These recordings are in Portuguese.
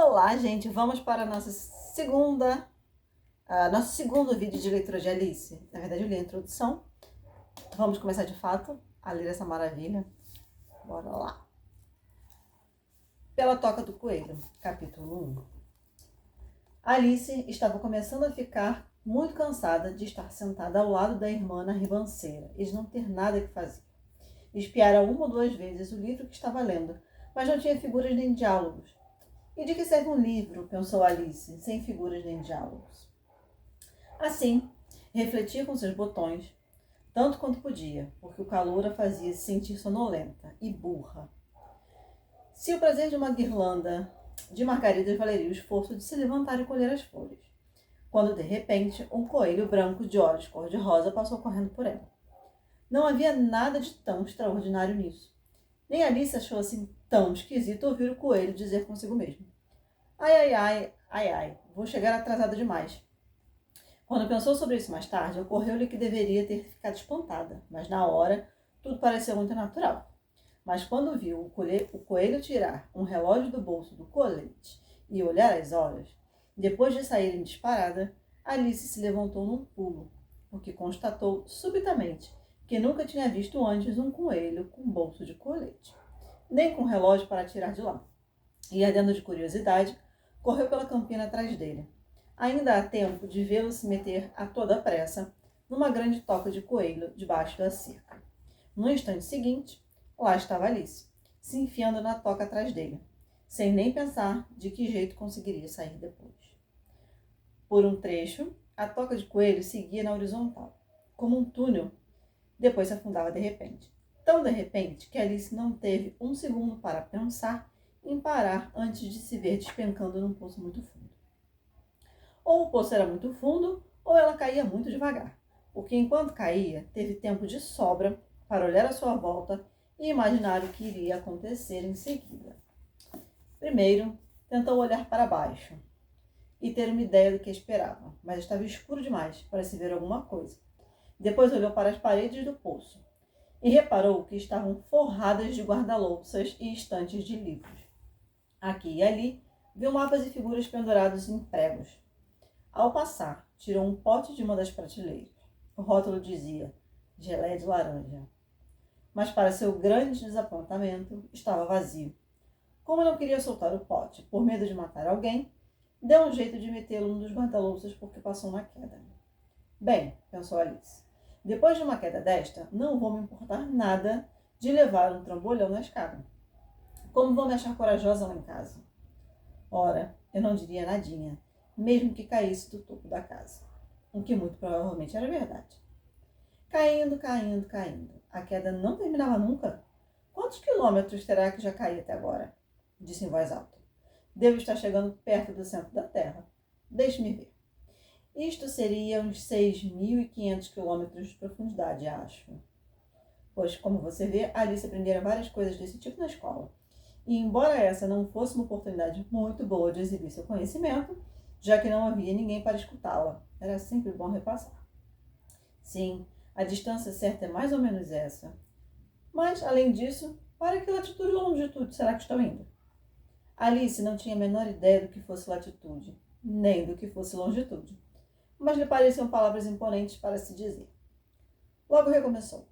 Olá, gente! Vamos para a nosso segundo vídeo de leitura de Alice. Na verdade, eu li a introdução. Vamos começar de fato a ler essa maravilha. Bora lá! Pela Toca do Coelho, capítulo 1. Alice estava começando a ficar muito cansada de estar sentada ao lado da irmã na ribanceira e de não ter nada que fazer. Espiara uma ou duas vezes o livro que estava lendo, mas não tinha figuras nem diálogos. E de que serve um livro, pensou Alice, sem figuras nem diálogos? Assim, refletia com seus botões, tanto quanto podia, porque o calor a fazia se sentir sonolenta e burra. Se o prazer de uma guirlanda de margaridas valeria o esforço de se levantar e colher as flores, quando de repente um coelho branco de olhos cor-de-rosa passou correndo por ela. Não havia nada de tão extraordinário nisso. Nem Alice achou assim tão esquisito ouvir o coelho dizer consigo mesmo: ai, vou chegar atrasada demais. Quando pensou sobre isso mais tarde, ocorreu-lhe que deveria ter ficado espantada, mas na hora tudo pareceu muito natural. Mas quando viu o coelho tirar um relógio do bolso do colete e olhar as horas, depois de sair em disparada, Alice se levantou num pulo, porque constatou subitamente que nunca tinha visto antes um coelho com bolso de colete, nem com relógio para tirar de lá. E, ardendo de curiosidade, correu pela campina atrás dele. Ainda há tempo de vê-lo se meter a toda pressa numa grande toca de coelho debaixo da cerca. No instante seguinte, lá estava Alice, se enfiando na toca atrás dele, sem nem pensar de que jeito conseguiria sair depois. Por um trecho, a toca de coelho seguia na horizontal, como um túnel, depois se afundava de repente. Tão de repente que Alice não teve um segundo para pensar em parar antes de se ver despencando num poço muito fundo. Ou o poço era muito fundo, ou ela caía muito devagar, porque enquanto caía, teve tempo de sobra para olhar à sua volta e imaginar o que iria acontecer em seguida. Primeiro, tentou olhar para baixo e ter uma ideia do que esperava, mas estava escuro demais para se ver alguma coisa. Depois olhou para as paredes do poço e reparou que estavam forradas de guarda-louças e estantes de livros. Aqui e ali, viu mapas e figuras pendurados em pregos. Ao passar, tirou um pote de uma das prateleiras. O rótulo dizia: geleia de laranja. Mas, para seu grande desapontamento, estava vazio. Como não queria soltar o pote, por medo de matar alguém, deu um jeito de metê-lo num dos guarda-louças porque passou na queda. Bem, pensou Alice, depois de uma queda desta, não vou me importar nada de levar um trambolhão na escada. Como vou me achar corajosa lá em casa? Ora, eu não diria nadinha, mesmo que caísse do topo da casa. O que muito provavelmente era verdade. Caindo. A queda não terminava nunca. Quantos quilômetros terá que já caí até agora? Disse em voz alta. Devo estar chegando perto do centro da Terra. Deixe-me ver. Isto seria uns 6.500 quilômetros de profundidade, acho. Pois, como você vê, Alice aprendera várias coisas desse tipo na escola. E, embora essa não fosse uma oportunidade muito boa de exibir seu conhecimento, já que não havia ninguém para escutá-la, era sempre bom repassar. Sim, a distância certa é mais ou menos essa. Mas, além disso, para que latitude ou longitude será que estou indo? Alice não tinha a menor ideia do que fosse latitude, nem do que fosse longitude, mas lhe pareciam palavras imponentes para se dizer. Logo recomeçou.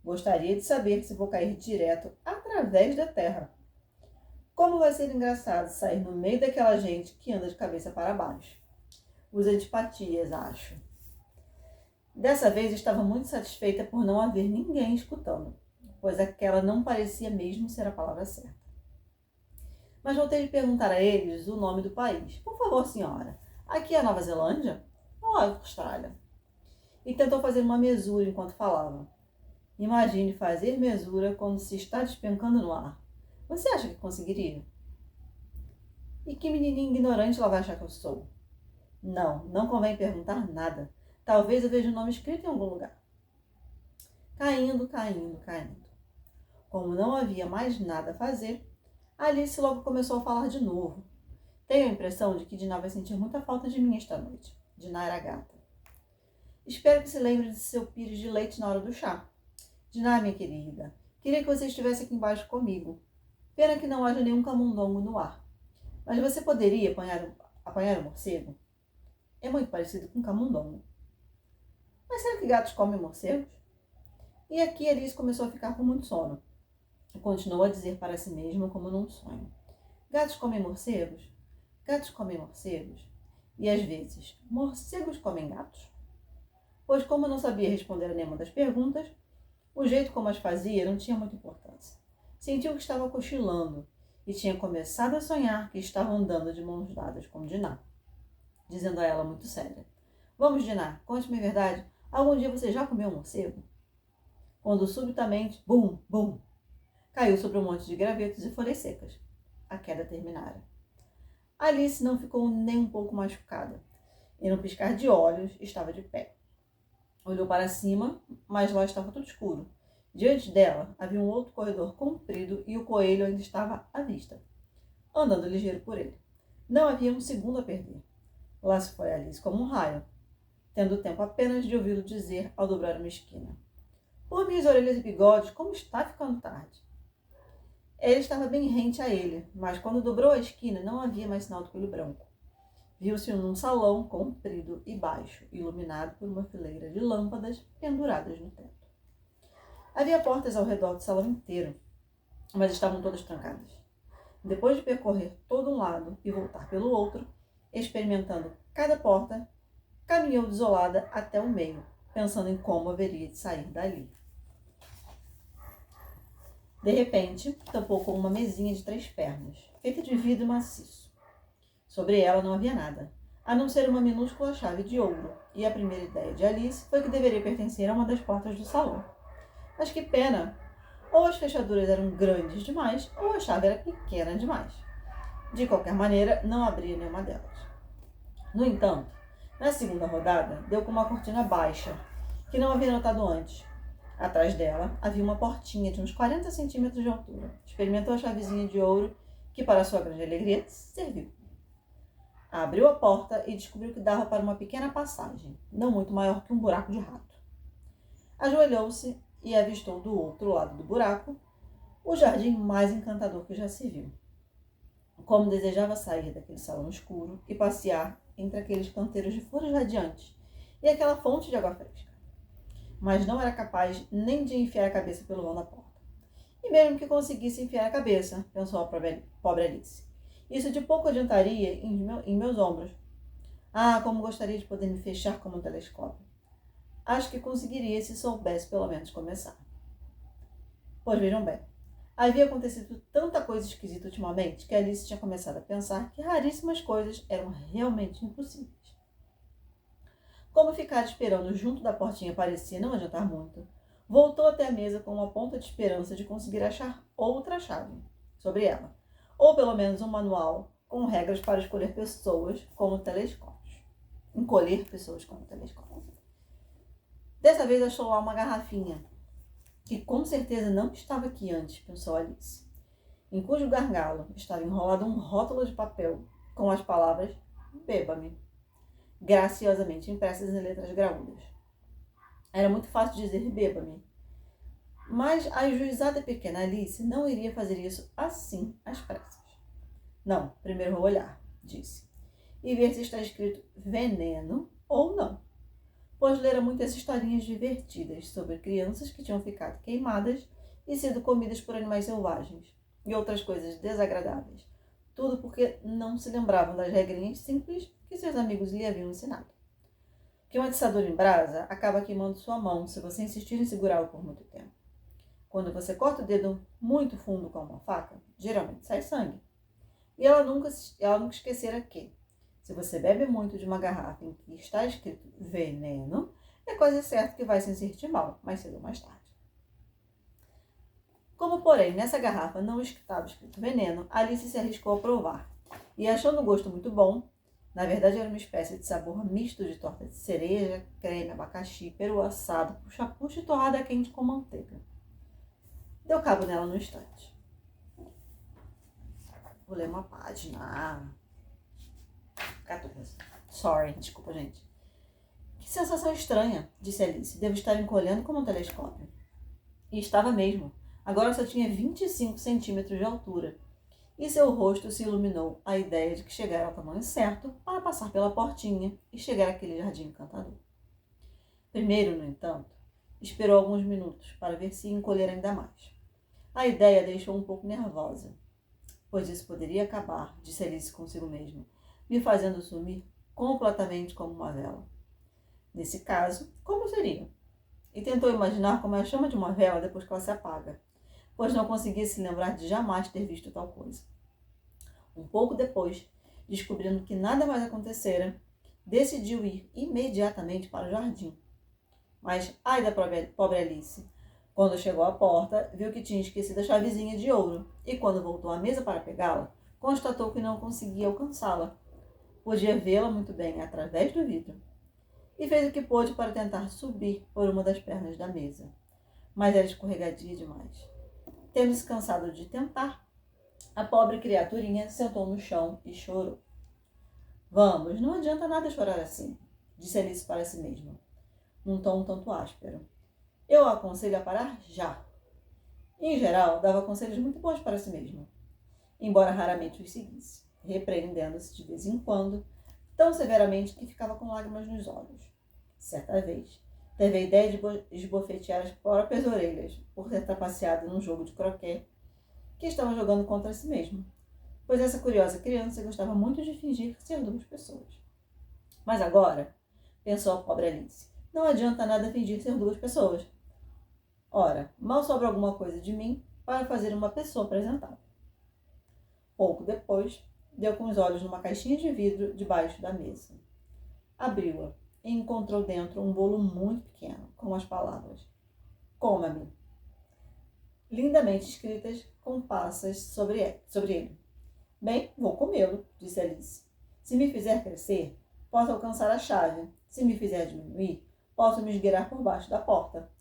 Gostaria de saber se vou cair direto através da Terra. Como vai ser engraçado sair no meio daquela gente que anda de cabeça para baixo. Os antipatias, acho. Dessa vez estava muito satisfeita por não haver ninguém escutando, pois aquela não parecia mesmo ser a palavra certa. Mas voltei a perguntar a eles o nome do país. Por favor, senhora, aqui é a Nova Zelândia? Ou a Austrália? E tentou fazer uma mesura enquanto falava. Imagine fazer mesura quando se está despencando no ar. Você acha que conseguiria? E que menininha ignorante ela vai achar que eu sou? Não convém perguntar nada. Talvez eu veja o nome escrito em algum lugar. Caindo. Como não havia mais nada a fazer, Alice logo começou a falar de novo. Tenho a impressão de que Diná vai sentir muita falta de mim esta noite. Diná era gata. Espero que se lembre de seu pires de leite na hora do chá. Diná, minha querida, queria que você estivesse aqui embaixo comigo. Pena que não haja nenhum camundongo no ar. Mas você poderia apanhar um morcego? É muito parecido com camundongo. Mas será que gatos comem morcegos? E aqui Alice começou a ficar com muito sono. E continuou a dizer para si mesma como num sonho. Gatos comem morcegos? Gatos comem morcegos? E às vezes, morcegos comem gatos? Pois como não sabia responder a nenhuma das perguntas, o jeito como as fazia não tinha muita importância. Sentiu que estava cochilando e tinha começado a sonhar que estava andando de mãos dadas com Dinah, dizendo a ela muito séria. Vamos, Dinah, conte-me a verdade. Algum dia você já comeu um morcego? Quando subitamente, bum, bum, caiu sobre um monte de gravetos e folhas secas. A queda terminara. Alice não ficou nem um pouco machucada e, no piscar de olhos, estava de pé. Olhou para cima, mas lá estava tudo escuro. Diante dela havia um outro corredor comprido e o coelho ainda estava à vista, andando ligeiro por ele. Não havia um segundo a perder. Lá se foi Alice como um raio, tendo tempo apenas de ouvi-lo dizer ao dobrar uma esquina. Por minhas orelhas e bigodes, como está ficando tarde. Ele estava bem rente a ele, mas quando dobrou a esquina não havia mais sinal do coelho branco. Viu-se num salão comprido e baixo, iluminado por uma fileira de lâmpadas penduradas no teto. Havia portas ao redor do salão inteiro, mas estavam todas trancadas. Depois de percorrer todo um lado e voltar pelo outro, experimentando cada porta, caminhou desolada até o meio, pensando em como haveria de sair dali. De repente, tampou com uma mesinha de 3 pernas, feita de vidro maciço. Sobre ela não havia nada, a não ser uma minúscula chave de ouro, e a primeira ideia de Alice foi que deveria pertencer a uma das portas do salão. Mas que pena! Ou as fechaduras eram grandes demais, ou a chave era pequena demais. De qualquer maneira, não abria nenhuma delas. No entanto, na segunda rodada, deu com uma cortina baixa, que não havia notado antes. Atrás dela havia uma portinha de uns 40 centímetros de altura. Experimentou a chavezinha de ouro, que, para sua grande alegria, serviu. Abriu a porta e descobriu que dava para uma pequena passagem, não muito maior que um buraco de rato. Ajoelhou-se e avistou do outro lado do buraco o jardim mais encantador que já se viu. Como desejava sair daquele salão escuro e passear entre aqueles canteiros de flores radiantes e aquela fonte de água fresca. Mas não era capaz nem de enfiar a cabeça pelo vão da porta. E mesmo que conseguisse enfiar a cabeça, pensou a pobre Alice, isso de pouco adiantaria em meus ombros. Ah, como gostaria de poder me fechar como um telescópio. Acho que conseguiria se soubesse pelo menos começar. Pois vejam bem, havia acontecido tanta coisa esquisita ultimamente que Alice tinha começado a pensar que raríssimas coisas eram realmente impossíveis. Como ficar esperando junto da portinha parecia não adiantar muito, voltou até a mesa com uma ponta de esperança de conseguir achar outra chave sobre ela, ou pelo menos um manual com regras para escolher pessoas como telescópios. Encolher pessoas como telescópios. Dessa vez achou lá uma garrafinha, que com certeza não estava aqui antes, pensou Alice, em cujo gargalo estava enrolado um rótulo de papel com as palavras "Beba-me", graciosamente impressas em letras graúdas. Era muito fácil dizer "beba-me", mas a ajuizada pequena Alice não iria fazer isso assim às pressas. Não, primeiro vou olhar, disse, e ver se está escrito veneno ou não, pois lera muitas historinhas divertidas sobre crianças que tinham ficado queimadas e sido comidas por animais selvagens e outras coisas desagradáveis, tudo porque não se lembravam das regrinhas simples que seus amigos lhe haviam ensinado. Que um atiçador em brasa acaba queimando sua mão se você insistir em segurá-lo por muito tempo. Quando você corta o dedo muito fundo com uma faca, geralmente sai sangue. E ela nunca esquecera que, se você bebe muito de uma garrafa em que está escrito veneno, é quase certo que vai se sentir mal, mais cedo ou mais tarde. Como, porém, nessa garrafa não estava escrito veneno, Alice se arriscou a provar. E achando o gosto muito bom, na verdade era uma espécie de sabor misto de torta de cereja, creme, abacaxi, peru assado, puxa-puxa e torrada quente com manteiga. Deu cabo nela no instante. Vou ler uma página. 14. Sorry, desculpa, gente. Que sensação estranha, disse Alice. Devo estar encolhendo como um telescópio. E estava mesmo. Agora só tinha 25 centímetros de altura. e seu rosto se iluminou à ideia de que chegara ao tamanho certo para passar pela portinha e chegar àquele jardim encantador. Primeiro, no entanto, esperou alguns minutos para ver se ia encolher ainda mais. A ideia deixou um pouco nervosa, pois isso poderia acabar, disse Alice consigo mesma, me fazendo sumir completamente como uma vela. Nesse caso, como seria? E tentou imaginar como é a chama de uma vela depois que ela se apaga, pois não conseguia se lembrar de jamais ter visto tal coisa. Um pouco depois, descobrindo que nada mais acontecera, decidiu ir imediatamente para o jardim. Mas, ai da pobre Alice! Quando chegou à porta, viu que tinha esquecido a chavezinha de ouro e, quando voltou à mesa para pegá-la, constatou que não conseguia alcançá-la. Podia vê-la muito bem através do vidro. E fez o que pôde para tentar subir por uma das pernas da mesa. Mas era escorregadia demais. Tendo-se cansado de tentar, a pobre criaturinha sentou no chão e chorou. Vamos, não adianta nada chorar assim, disse Alice para si mesma, num tom um tanto áspero. Eu a aconselho a parar já. Em geral, dava conselhos muito bons para si mesma, embora raramente os seguisse, repreendendo-se de vez em quando, tão severamente que ficava com lágrimas nos olhos. Certa vez, teve a ideia de esbofetear as próprias orelhas por ter trapaceado num jogo de croquet que estava jogando contra si mesma, pois essa curiosa criança gostava muito de fingir ser duas pessoas. Mas agora, pensou a pobre Alice, não adianta nada fingir ser duas pessoas. Ora, mal sobra alguma coisa de mim para fazer uma pessoa apresentável. Pouco depois, deu com os olhos numa caixinha de vidro debaixo da mesa. Abriu-a e encontrou dentro um bolo muito pequeno, com as palavras: Coma-me, lindamente escritas com passas sobre ele. Bem, vou comê-lo, disse Alice. Se me fizer crescer, posso alcançar a chave. Se me fizer diminuir, posso me esgueirar por baixo da porta.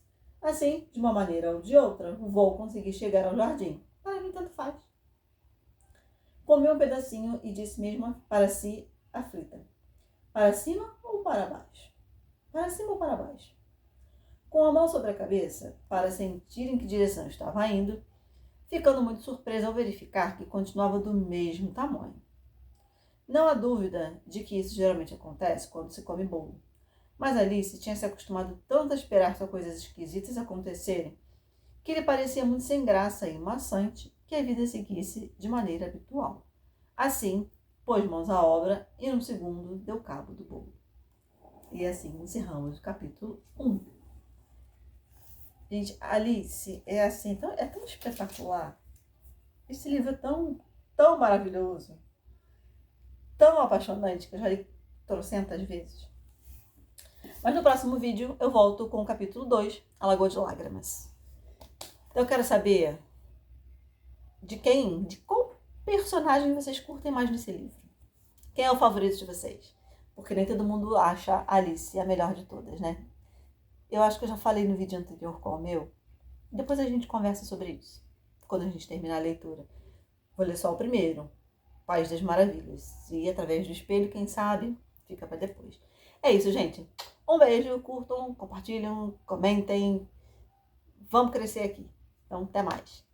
Assim, de uma maneira ou de outra, vou conseguir chegar ao jardim. Para mim, tanto faz. Comeu um pedacinho e disse mesmo para si, aflita: Para cima ou para baixo? Para cima ou para baixo? Com a mão sobre a cabeça, para sentir em que direção estava indo, ficando muito surpresa ao verificar que continuava do mesmo tamanho. Não há dúvida de que isso geralmente acontece quando se come bolo. Mas Alice tinha se acostumado tanto a esperar só coisas esquisitas acontecerem, que lhe parecia muito sem graça e maçante que a vida seguisse de maneira habitual. Assim, pôs mãos à obra e num segundo deu cabo do bolo. E assim encerramos o capítulo 1. Gente, Alice é assim, é tão espetacular. Esse livro é tão maravilhoso, tão apaixonante, que eu já li trocentas vezes. Mas no próximo vídeo eu volto com o capítulo 2, A Lagoa de Lágrimas. Então eu quero saber de qual personagem vocês curtem mais nesse livro. Quem é o favorito de vocês? Porque nem todo mundo acha a Alice a melhor de todas, né? Eu acho que eu já falei no vídeo anterior qual é o meu. Depois a gente conversa sobre isso, quando a gente terminar a leitura. Vou ler só o primeiro, País das Maravilhas. E através do espelho, quem sabe, fica para depois. É isso, gente. Um beijo, curtam, compartilhem, comentem. Vamos crescer aqui. Então, até mais.